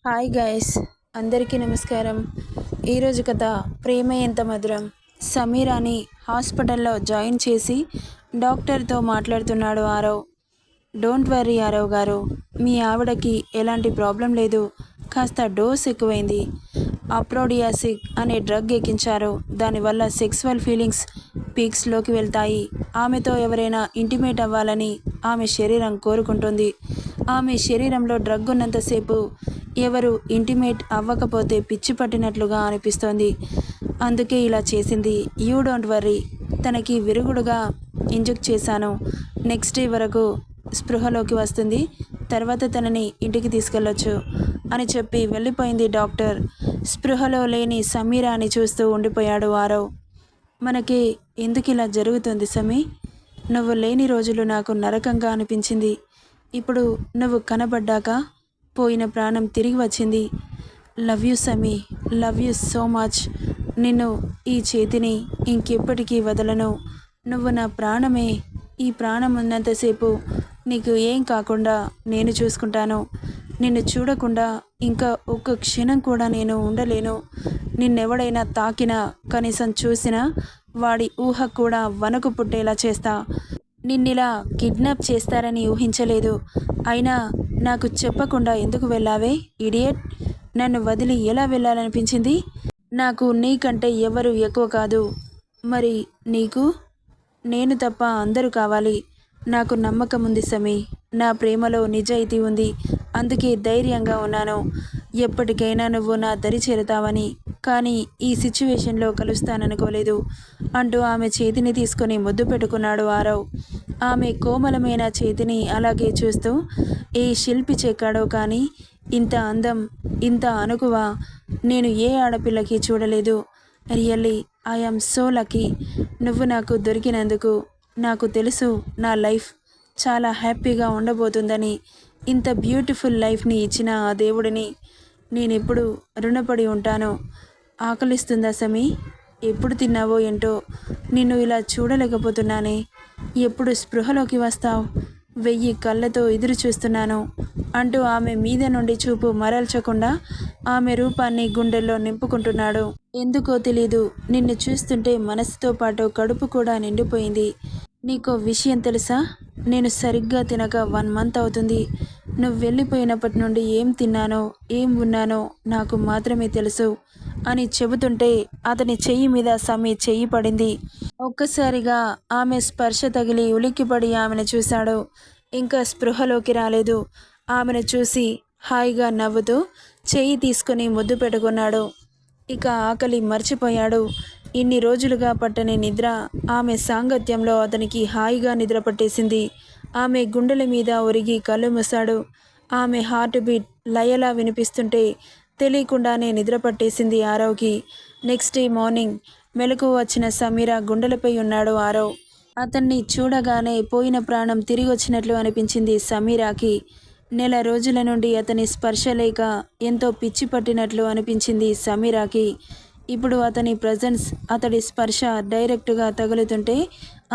Hi guys, అందరికీ నమస్కారం. ఈరోజు కథ ప్రేమ ఎంత మధురం. సమీరాని హాస్పిటల్లో జాయిన్ చేసి డాక్టర్తో మాట్లాడుతున్నాడు ఆరవ్. డోంట్ వర్రీ ఆరవ్ గారు, మీ ఆవిడకి ఎలాంటి ప్రాబ్లం లేదు. కాస్త డోస్ ఎక్కువైంది. అప్రోడియాసిక్ అనే డ్రగ్ ఎక్కించారు. దానివల్ల సెక్సువల్ ఫీలింగ్స్ పీక్స్లోకి వెళ్తాయి. ఆమెతో ఎవరైనా ఇంటిమేట్ అవ్వాలని ఆమె శరీరం కోరుకుంటుంది. ఆమె శరీరంలో డ్రగ్ ఉన్నంతసేపు ఎవరు ఇంటిమేట్ అవ్వకపోతే పిచ్చి పట్టినట్లుగా అనిపిస్తోంది. అందుకే ఇలా చేసింది. You don't worry. తనకి విరుగుడుగా ఇంజెక్ట్ చేశాను. నెక్స్ట్ డే వరకు స్పృహలోకి వస్తుంది. తర్వాత తనని ఇంటికి తీసుకెళ్ళొచ్చు అని చెప్పి వెళ్ళిపోయింది డాక్టర్. స్పృహలో లేని సమీరాని చూస్తూ ఉండిపోయాడు ఆరవ్. మనకి ఎందుకు ఇలా జరుగుతుంది సమీ? నువ్వు లేని రోజులు నాకు నరకంగా అనిపించింది. ఇప్పుడు నువ్వు కనబడ్డాక పోయిన ప్రాణం తిరిగి వచ్చింది. Love you Sami, love you so much. నిన్ను, ఈ చేతిని ఇంకెప్పటికీ వదలను. నువ్వు నా ప్రాణమే. ఈ ప్రాణం ఉన్నంతసేపు నీకు ఏం కాకుండా నేను చూసుకుంటాను. నిన్ను చూడకుండా ఇంకా ఒక్క క్షణం కూడా నేను ఉండలేను. నిన్నెవడైనా తాకినా, కనీసం చూసినా వాడి ఊహ కూడా వణుకు పుట్టేలా చేస్తా. నిన్నిలా కిడ్నాప్ చేస్తారని ఊహించలేదు. అయినా నాకు చెప్పకుండా ఎందుకు వెళ్ళావే ఇడియట్? నన్ను వదిలి ఎలా వెళ్ళాలనిపించింది? నాకు నీకంటే ఎవరు ఎక్కువ కాదు. మరి నీకు? నేను తప్ప అందరూ కావాలి. నాకు నమ్మకం ఉంది సమీ. నా ప్రేమలో నిజాయితీ ఉంది. అందుకే ధైర్యంగా ఉన్నాను. ఎప్పటికైనా నువ్వు నా దరి చేరుతావని. కానీ ఈ సిచ్యువేషన్లో కలుస్తాననుకోలేదు అంటూ ఆమె చేతిని తీసుకొని ముద్దు పెట్టుకున్నాడు ఆరవ్. ఆమె కోమలమైన చేతిని అలాగే చూస్తూ, ఏ శిల్పి చెక్కాడో కానీ ఇంత అందం, ఇంత అణకువ నేను ఏ ఆడపిల్లకి చూడలేదు. Really I'm so lucky. నువ్వు నాకు దొరికినందుకు. నాకు తెలుసు నా లైఫ్ చాలా హ్యాపీగా ఉండబోతుందని. ఇంత బ్యూటిఫుల్ లైఫ్ని ఇచ్చిన ఆ దేవుడిని నేనెప్పుడు రుణపడి ఉంటాను. ఆకలిస్తుందా సమీ? ఎప్పుడు తిన్నావో ఏంటో నిన్ను ఇలా చూడలేకపోతున్నానే. ఎప్పుడు స్పృహలోకి వస్తావు? 1000 కళ్ళతో ఎదురు చూస్తున్నాను అంటూ ఆమె మీద నుండి చూపు మరల్చకుండా ఆమె రూపాన్ని గుండెల్లో నింపుకుంటున్నాడు. ఎందుకో తెలీదు, నిన్ను చూస్తుంటే మనసుతో పాటు కడుపు కూడా నిండిపోయింది. నీకో విషయం తెలుసా? నేను సరిగ్గా తినక 1 మంత్ అవుతుంది. నువ్వు వెళ్ళిపోయినప్పటి నుండి ఏం తిన్నానో, ఏం ఉన్నానో నాకు మాత్రమే తెలుసు అని చెబుతుంటే అతని చెయ్యి మీద సమీ చెయ్యి పడింది. ఒక్కసారిగా ఆమె స్పర్శ తగిలి ఉలిక్కిపడి ఆమెను చూశాడు. ఇంకా స్పృహలోకి రాలేదు. ఆమెను చూసి హాయిగా నవ్వుతూ చెయ్యి తీసుకుని ముద్దు పెట్టుకున్నాడు. ఇక ఆకలి మర్చిపోయాడు. ఇన్ని రోజులుగా పట్టని నిద్ర ఆమె సాంగత్యంలో అతనికి హాయిగా నిద్ర పట్టేసింది. ఆమె గుండెల మీద ఒరిగి కళ్ళు మూశాడు. ఆమె హార్ట్ బీట్ లయలా వినిపిస్తుంటే తెలియకుండానే నిద్ర పట్టేసింది ఆరవ్కి. నెక్స్ట్ డే మార్నింగ్ మెలకువ వచ్చిన సమీర గుండెలపై ఉన్నాడు ఆరవ్. అతన్ని చూడగానే పోయిన ప్రాణం తిరిగి వచ్చినట్లు అనిపించింది సమీరాకి. నెల రోజుల నుండి అతని స్పర్శ లేక ఎంతో పిచ్చి పట్టినట్లు అనిపించింది సమీరాకి. ఇప్పుడు అతని ప్రజెన్స్, అతడి స్పర్శ డైరెక్టుగా తగులుతుంటే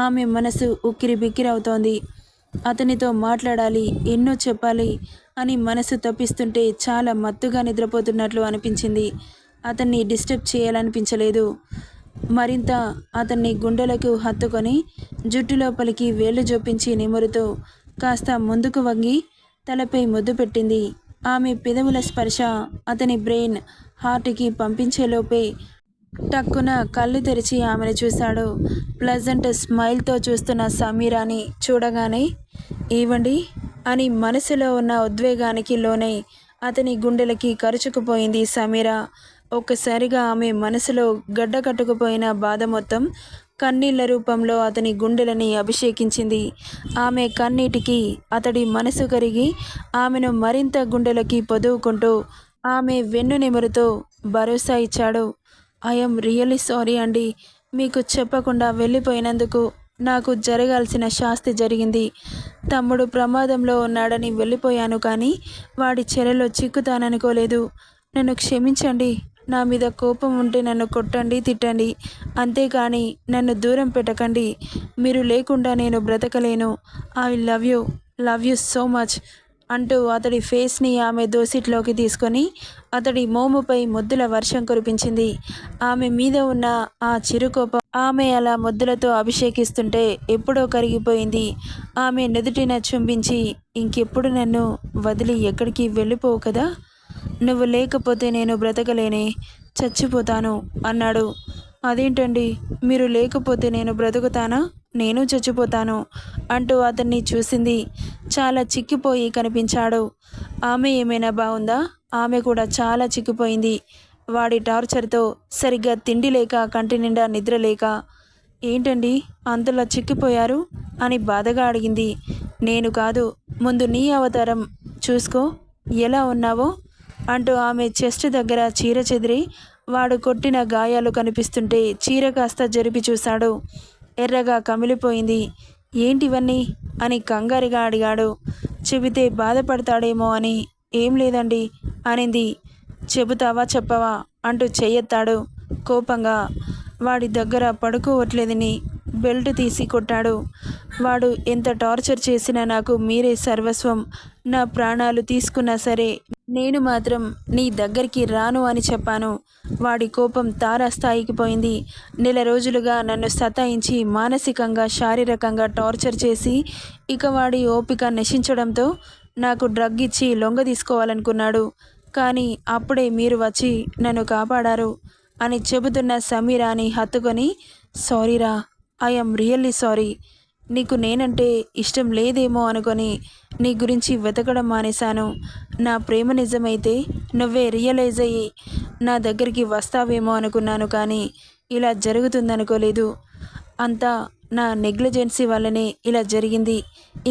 ఆమె మనసు ఉక్కిరి బిక్కిరవుతోంది. అతనితో మాట్లాడాలి, ఎన్నో చెప్పాలి అని మనసు తప్పిస్తుంటే చాలా మత్తుగా నిద్రపోతున్నట్లు అనిపించింది. అతన్ని డిస్టర్బ్ చేయాలనిపించలేదు. మరింత అతన్ని గుండెలకు హత్తుకొని జుట్టు లోపలికి వేళ్లు జొప్పించి నిమురుతూ కాస్త ముందుకు వంగి తలపై ముద్దు పెట్టింది. ఆమె పెదవుల స్పర్శ అతని బ్రెయిన్, హార్ట్కి పంపించేలోపే టక్కున కళ్ళు తెరిచి ఆమెను చూశాడు. ప్లజెంట్ స్మైల్తో చూస్తున్న సమీరాని చూడగానే ఏవండి అని మనసులో ఉన్న ఉద్వేగానికి లోనై అతని గుండెలకి కరుచుకుపోయింది సమీర. ఒక్కసారిగా ఆమె మనసులో గడ్డ కట్టుకుపోయిన బాధ మొత్తం కన్నీళ్ల రూపంలో అతని గుండెలని అభిషేకించింది. ఆమె కన్నీటికి అతడి మనసు కరిగి ఆమెను మరింత గుండెలకి పొదువుకుంటూ ఆమె వెన్ను నిమురుతూ భరోసా ఇచ్చాడు. ఐఎమ్ రియల్లీ సారీ అండి. మీకు చెప్పకుండా వెళ్ళిపోయినందుకు. నాకు జరగాల్సిన శాస్తి జరిగింది. తమ్ముడు ప్రమాదంలో ఉన్నాడని వెళ్ళిపోయాను, కానీ వాడి చెరలో చిక్కుతాననుకోలేదు. నన్ను క్షమించండి. నా మీద కోపం ఉంటే నన్ను కొట్టండి, తిట్టండి. అంతేకాని నన్ను దూరం పెట్టకండి. మీరు లేకుండా నేను బ్రతకలేను. I love you, love you so much. అంటూ అతడి ఫేస్ని ఆమె దోసిట్లోకి తీసుకొని అతడి మోముపై ముద్దుల వర్షం కురిపించింది. ఆమె మీద ఉన్న ఆ చిరుకోపం ఆమె అలా ముద్దులతో అభిషేకిస్తుంటే ఎప్పుడో కరిగిపోయింది. ఆమె నుదుటిన చుంబించి, ఇంకెప్పుడు నన్ను వదిలి ఎక్కడికి వెళ్ళిపోవు కదా, నువ్వు లేకపోతే నేను బ్రతకలేనే, చచ్చిపోతాను అన్నాడు. అదేంటండి, మీరు లేకపోతే నేను బ్రతుకుతానా, నేను చచ్చిపోతాను అంటూ అతన్ని చూసింది. చాలా చిక్కిపోయి కనిపించాడు. ఆమె ఏమైనా బాగుందా? ఆమె కూడా చాలా చిక్కిపోయింది. వాడి టార్చర్తో సరిగ్గా తిండి లేక, కంటి నిండా నిద్ర లేక. ఏంటండి అంతలా చిక్కిపోయారు అని బాధగా అడిగింది. నేను కాదు, ముందు నీ అవతారం చూసుకో ఎలా ఉన్నావో అంటూ ఆమె చెస్ట్ దగ్గర చీర చెదిరి వాడు కొట్టిన గాయాలు కనిపిస్తుంటే చీర కాస్త జరిపి చూశాడు. ఎర్రగా కమిలిపోయింది. ఏంటివన్నీ అని కంగారుగా అడిగాడు. చెబితే బాధపడతాడేమో అని. ఏం లేదండి అనింది. చెబుతావా చెప్పవా అంటూ చెయ్యెత్తాడు కోపంగా. వాడి దగ్గర పడుకోవట్లేదని బెల్ట్ తీసి కొట్టాడు. వాడు ఎంత టార్చర్ చేసినా నాకు మీరే సర్వస్వం, నా ప్రాణాలు తీసుకున్నా సరే నేను మాత్రం నీ దగ్గరికి రాను అని చెప్పాను. వాడి కోపం తారాస్థాయికి పోయింది. నెల రోజులుగా నన్ను సతాయించి మానసికంగా, శారీరకంగా టార్చర్ చేసి ఇక వాడి ఓపిక నశించడంతో నాకు డ్రగ్ ఇచ్చి లొంగ తీసుకోవాలనుకున్నాడు. కానీ అప్పుడే మీరు వచ్చి నన్ను కాపాడారు అని చెబుతున్న సమీరాని హత్తుకొని, సారీరా, ఐఎమ్ రియల్లీ సారీ. నీకు నేనంటే ఇష్టం లేదేమో అనుకొని నీ గురించి వెతకడం మానేశాను. నా ప్రేమ నిజమైతే నువ్వే రియలైజ్ అయ్యి నా దగ్గరికి వస్తావేమో అనుకున్నాను, కానీ ఇలా జరుగుతుందనుకోలేదు. అంతా నా నెగ్లిజెన్సీ వల్లనే ఇలా జరిగింది.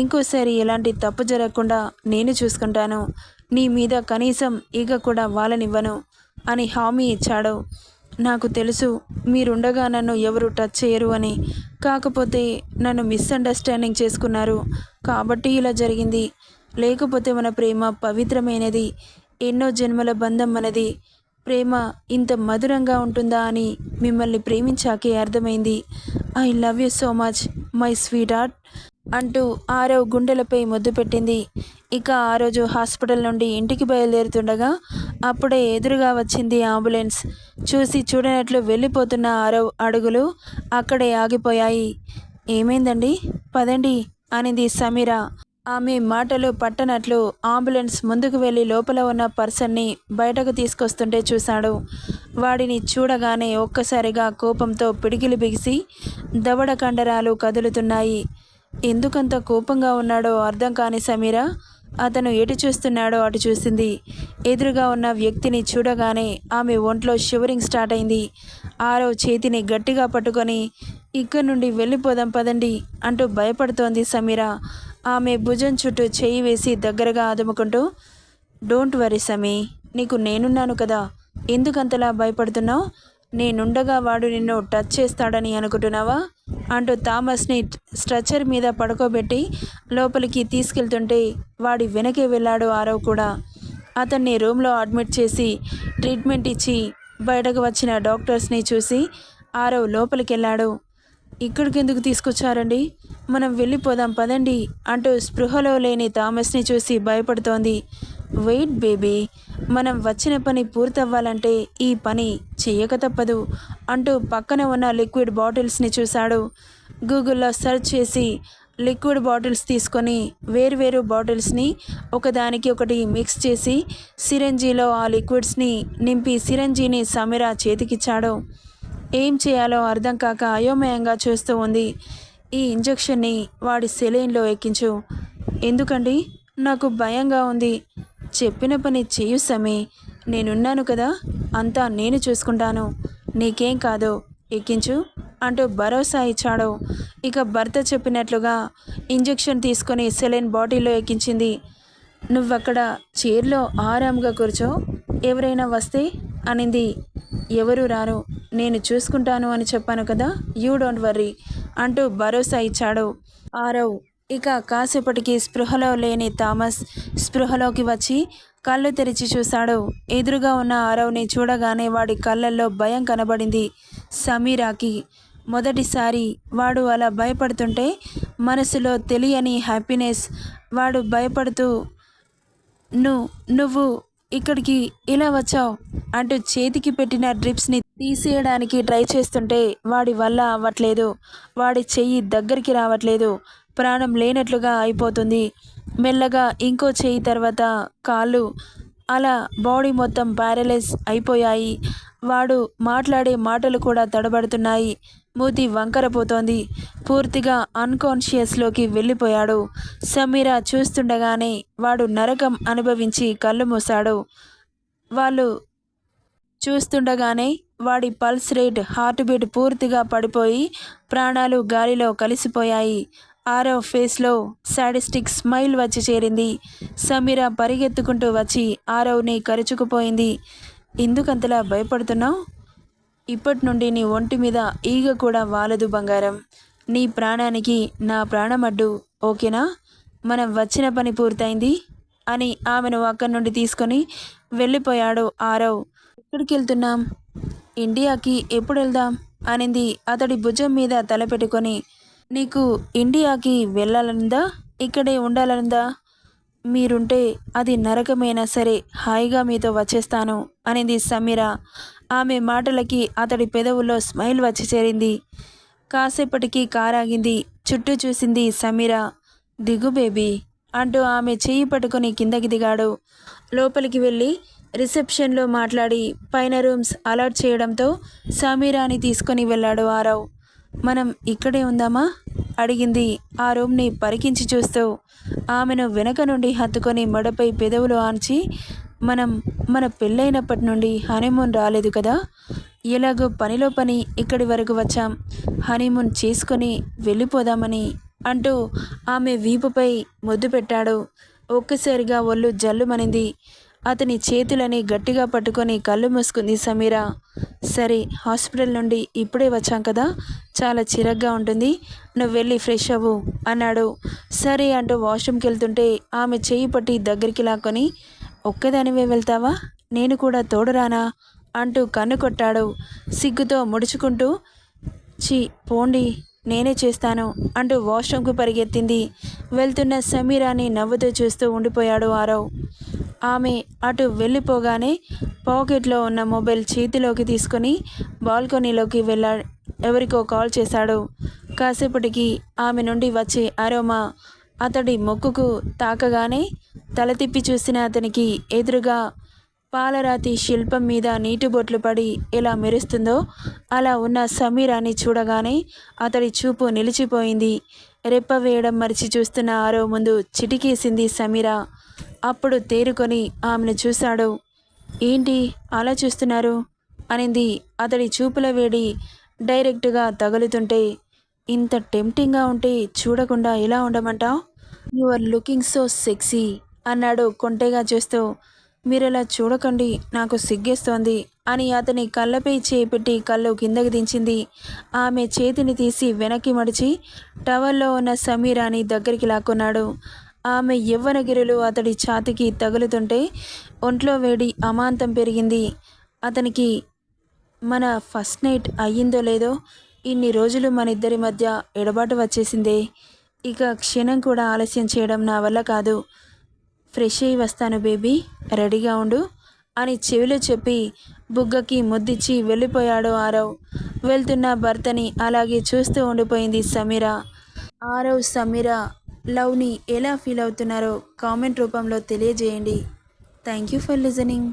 ఇంకోసారి ఎలాంటి తప్పు జరగకుండా నేను చూసుకుంటాను. నీ మీద కనీసం ఈగ కూడా వాలనివ్వను అని హామీ ఇచ్చాడు. నాకు తెలుసు మీరుండగా నన్ను ఎవరు టచ్ చేయరు అని. కాకపోతే నన్ను మిస్అండర్స్టాండింగ్ చేసుకున్నారు కాబట్టి ఇలా జరిగింది. లేకపోతే మన ప్రేమ పవిత్రమైనది, ఎన్నో జన్మల బంధం మనది. ప్రేమ ఇంత మధురంగా ఉంటుందా అని మిమ్మల్ని ప్రేమించాకే అర్థమైంది. I love you so much my sweet heart అంటూ ఆరవ్ గుండెలపై ముద్దు పెట్టింది. ఇక ఆ రోజు హాస్పిటల్ నుండి ఇంటికి బయలుదేరుతుండగా అప్పుడే ఎదురుగా వచ్చింది అంబులెన్స్. చూసి చూడనట్లు వెళ్ళిపోతున్న ఆరవ్ అడుగులు అక్కడే ఆగిపోయాయి. ఏమైందండి, పదండి అనింది సమీర. ఆమె మాటలు పట్టనట్లు అంబులెన్స్ ముందుకు వెళ్ళి లోపల ఉన్న పర్సన్ని బయటకు తీసుకొస్తుంటే చూశాడు. వాడిని చూడగానే ఒక్కసారిగా కోపంతో పిడికిలి బిగిసి దవడ కండరాలు కదులుతున్నాయి. ఎందుకంత కోపంగా ఉన్నాడో అర్థం కాని సమీర అతను ఎటు చూస్తున్నాడో అటు చూసింది. ఎదురుగా ఉన్న వ్యక్తిని చూడగానే ఆమె ఒంట్లో షివరింగ్ స్టార్ట్ అయింది. ఆరవ్ చేతిని గట్టిగా పట్టుకొని ఇక్కడి నుండి వెళ్ళిపోదాం పదండి అంటూ భయపడుతోంది సమీర. ఆమె భుజం చుట్టూ చేయి వేసి దగ్గరగా ఆదుముకుంటూ, డోంట్ వరీ సమీ, నీకు నేనున్నాను కదా, ఎందుకంతలా భయపడుతున్నావు? నేనుండగా వాడు నిన్ను టచ్ చేస్తాడని అనుకుంటున్నావా అంటూ థామస్ని స్ట్రెచర్ మీద పడుకోబెట్టి లోపలికి తీసుకెళ్తుంటే వాడి వెనకే వెళ్ళాడు ఆరవ్ కూడా. అతన్ని రూమ్లో అడ్మిట్ చేసి ట్రీట్మెంట్ ఇచ్చి బయటకు వచ్చిన డాక్టర్స్ని చూసి ఆరవ్ లోపలికి వెళ్ళాడు. ఇక్కడికి ఎందుకు తీసుకొచ్చారండి, మనం వెళ్ళిపోదాం పదండి అంటూ స్పృహలో లేని థామస్ని చూసి భయపడుతోంది. వెయిట్ బేబీ, మనం వచ్చిన పని పూర్తవ్వాలంటే ఈ పని చెయ్యక తప్పదు అంటూ పక్కన ఉన్న లిక్విడ్ బాటిల్స్ని చూశాడు. గూగుల్లో సెర్చ్ చేసి లిక్విడ్ బాటిల్స్ తీసుకొని వేరువేరు బాటిల్స్ని ఒకదానికి ఒకటి మిక్స్ చేసి సిరంజీలో ఆ లిక్విడ్స్ని నింపి సిరంజీని సమీర చేతికిచ్చాడు. ఏం చేయాలో అర్థం కాక అయోమయంగా చూస్తూ ఉంది. ఈ ఇంజెక్షన్ని వాడి సెలైన్లో ఎక్కించు. ఎందుకండి, నాకు భయంగా ఉంది. చెప్పిన పని చెయ్యు సమీ, నేనున్నాను కదా, అంతా నేను చూసుకుంటాను, నీకేం కాదు, ఎక్కించు అంటూ భరోసా ఇచ్చాడు. ఇక భర్త చెప్పినట్లుగా ఇంజెక్షన్ తీసుకొని సెలైన్ బాటిల్లో ఎక్కించింది. నువ్వక్కడ చైర్లో ఆరాంగా కూర్చో, ఎవరైనా వస్తే అనింది. ఎవరు రారు, నేను చూసుకుంటాను అని చెప్పాను కదా, యూ డోంట్ వర్రీ అంటూ భరోసా ఇచ్చాడు ఆరవ్. ఇక కాసేపటికి స్పృహలో లేని థామస్ స్పృహలోకి వచ్చి కళ్ళు తెరిచి చూశాడు. ఎదురుగా ఉన్న ఆరవ్ని చూడగానే వాడి కళ్ళల్లో భయం కనబడింది సమీరాకి. మొదటిసారి వాడు అలా భయపడుతుంటే మనసులో తెలియని హ్యాపీనెస్. వాడు భయపడుతూ నువ్వు ఇక్కడికి ఇలా వచ్చావు అంటూ చేతికి పెట్టిన డ్రిప్స్ని తీసేయడానికి ట్రై చేస్తుంటే వాడి వల్ల అవ్వట్లేదు. వాడి చెయ్యి దగ్గరికి రావట్లేదు. ప్రాణం లేనట్లుగా అయిపోతుంది. మెల్లగా ఇంకో చెయ్యి తర్వాత కాళ్ళు, అలా బాడీ మొత్తం ప్యారలైజ్ అయిపోయాయి. వాడు మాట్లాడే మాటలు కూడా తడబడుతున్నాయి. మూతి వంకరపోతోంది. పూర్తిగా అన్కాన్షియస్లోకి వెళ్ళిపోయాడు. సమీర చూస్తుండగానే వాడు నరకం అనుభవించి కళ్ళు మూశాడు. వాళ్ళు చూస్తుండగానే వాడి పల్స్ రేట్, హార్ట్ బీట్ పూర్తిగా పడిపోయి ప్రాణాలు గాలిలో కలిసిపోయాయి. ఆరవ్ ఫేస్లో సాడిస్టిక్ స్మైల్ వచ్చి చేరింది. సమీర పరిగెత్తుకుంటూ వచ్చి ఆరవ్ని కరుచుకుపోయింది. ఎందుకంతలా భయపడుతున్నావు? ఇప్పటి నుండి నీ ఒంటి మీద ఈగ కూడా వాలదు బంగారం. నీ ప్రాణానికి నా ప్రాణం అడ్డు, ఓకేనా? మనం వచ్చిన పని పూర్తయింది అని ఆమెను అక్కడి నుండి తీసుకొని వెళ్ళిపోయాడు ఆరవ్. ఎక్కడికి వెళ్తున్నాం? ఇండియాకి ఎప్పుడు వెళ్దాం అనింది అతడి భుజం మీద తలపెట్టుకొని. నీకు ఇండియాకి వెళ్ళాలనుందా, ఇక్కడే ఉండాలనుందా? మీరుంటే అది నరకమైనా సరే హాయిగా మీతో వచ్చేస్తాను అనింది సమీర. ఆమె మాటలకి అతడి పెదవుల్లో స్మైల్ వచ్చి చేరింది. కాసేపటికి కారాగింది. చుట్టూ చూసింది సమీర. దిగు బేబీ అంటూ ఆమె చెయ్యి పట్టుకొని కిందకి దిగాడు. లోపలికి వెళ్ళి రిసెప్షన్లో మాట్లాడి పైన రూమ్స్ అలాట్ చేయడంతో సమీరాని తీసుకొని వెళ్ళాడు ఆరవ్. మనం ఇక్కడే ఉందామా అడిగింది ఆ రూమ్ని పరికించి చూస్తూ. ఆమెను వెనక నుండి హత్తుకొని మెడపై పెదవులు ఆంచి, మన పెళ్ళైనప్పటి నుండి హనీమూన్ రాలేదు కదా, ఎలాగో పనిలో పని ఇక్కడి వరకు వచ్చాం, హనీమూన్ చేసుకొని వెళ్ళిపోదామని అంటూ ఆమె వీపుపై ముద్దు పెట్టాడు. ఒక్కసారిగా ఒళ్ళు జల్లుమనింది. అతని చేతులని గట్టిగా పట్టుకొని కళ్ళు మూసుకుంది సమీర. సరే, హాస్పిటల్ నుండి ఇప్పుడే వచ్చాం కదా, చాలా చిరగ్గా ఉంటుంది, నువ్వు వెళ్ళి ఫ్రెష్ అవ్వు అన్నాడు. సరే అంటూ వాష్రూమ్కి వెళ్తుంటే ఆమె చెయ్యి పట్టి దగ్గరికి లాక్కొని, ఒక్కదానివే వెళ్తావా, నేను కూడా తోడురానా అంటూ కన్ను కొట్టాడు. సిగ్గుతో ముడుచుకుంటూ, ఛీ పోండి, నేనే చేస్తాను అంటూ వాష్రూమ్కు పరిగెత్తింది. వెళ్తున్న సమీరాని నవ్వుతూ చూస్తూ ఉండిపోయాడు ఆరవ్. ఆమె అటు వెళ్ళిపోగానే పాకెట్లో ఉన్న మొబైల్ చేతిలోకి తీసుకొని బాల్కనీలోకి ఎవరికో కాల్ చేశాడు. కాసేపటికి ఆమె నుండి వచ్చే అరోమా అతడి ముక్కుకు తాకగానే తల తిప్పి చూసిన అతనికి ఎదురుగా పాలరాతి శిల్పం మీద నీటి బొట్లు పడి ఎలా మెరుస్తుందో అలా ఉన్న సమీరాని చూడగానే అతడి చూపు నిలిచిపోయింది. రెప్ప వేయడం మరిచి చూస్తున్న ఆరవ్ ముందు చిటికేసింది సమీర. అప్పుడు తేరుకొని ఆమెను చూశాడు. ఏంటి అలా చూస్తున్నారు అనింది అతడి చూపుల వేడి డైరెక్ట్గా తగులుతుంటే. ఇంత టెంప్టింగ్గా ఉంటే చూడకుండా ఎలా ఉండమంటావు? You are looking so sexy అన్నాడు కొంటెగా చూస్తూ. మీరలా చూడకండి, నాకు సిగ్గేస్తోంది అని అతని కళ్ళపై చేపెట్టి కళ్ళు కిందకి దించింది. ఆమె చేతిని తీసి వెనక్కి మడిచి టవల్లో ఉన్న సమీరాని దగ్గరికి లాక్కున్నాడు. ఆమె యవ్వనగిరులు అతడి ఛాతికి తగులుతుంటే ఒంట్లో వేడి అమాంతం పెరిగింది. అతనికి మన ఫస్ట్ నైట్ అయ్యిందో లేదో ఇన్ని రోజులు మన ఇద్దరి మధ్య ఎడబాటు వచ్చేసిందే. ఇక క్షణం కూడా ఆలస్యం చేయడం నా వల్ల కాదు. ఫ్రెష్ అయ్యి వస్తాను బేబీ, రెడీగా ఉండు అని చెవిలో చెప్పి బుగ్గకి ముద్దిచ్చి వెళ్ళిపోయాడు ఆరవ్. వెళ్తున్న భర్తని అలాగే చూస్తూ ఉండిపోయింది సమీర. ఆరవ్ సమీర లవ్ని ఎలా ఫీల్ అవుతున్నారో కామెంట్ రూపంలో తెలియజేయండి. Thank you for listening.